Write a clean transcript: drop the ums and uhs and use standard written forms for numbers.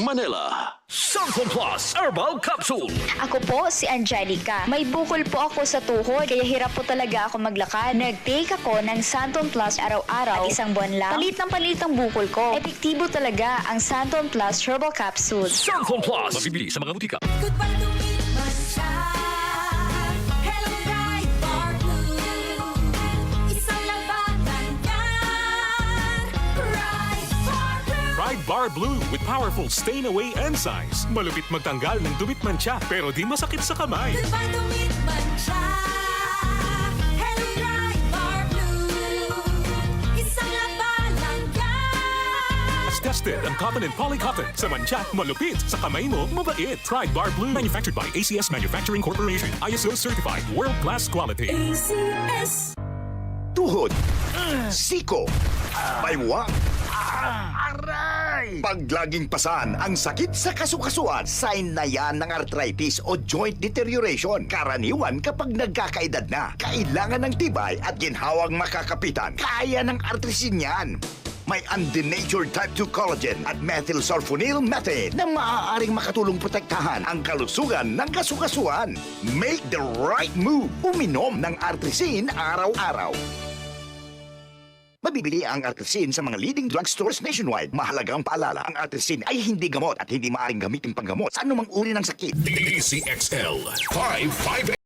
Manila. Santon Plus Herbal Capsule. Ako po si Angelica. May bukol po ako sa tuhod, kaya hirap po talaga ako maglakad. Nag-take ako ng Santon Plus araw-araw at isang buwan lang. Palit ang bukol ko. Epektibo talaga ang Santon Plus Herbal Capsule. Santon Plus. Mabibili sa mga butika. Goodbye to me, Mancha. Hello, bright bar blue. Isang labanan yan. Bright bar blue. Pride Bar Blue with powerful stain-away enzymes. Malupit magtanggal ng dumit mancha pero di masakit sa kamay. Goodbye to me, Mancha. Hello, bright bar blue. Isang labanan yan. As tested ang cotton and polycotton. Sa mancha, malupit. Sa kamay mo, mabait. Pride Bar Blue. Manufactured by ACS Manufacturing Corporation. ISO certified. World-class quality. ACS. Tuhod, siko, baywang, aray! Pag laging pasan ang sakit sa kasukasuan, sign na yan ng arthritis o joint deterioration. Karaniwan kapag nagkakaedad na, kailangan ng tibay at ginhawang makakapitan. Kaya ng artrisin yan. May undenatured type 2 collagen at methylsulfonyl methane na maaaring makatulong protektahan ang kalusugan ng kasukasuan. Make the right move. Uminom ng artrisin araw-araw. Mabibili ang artrisin sa mga leading drugstores nationwide. Mahalagang paalala, ang artrisin ay hindi gamot at hindi maaaring gamitin panggamot sa anumang uri ng sakit. DCXL 558.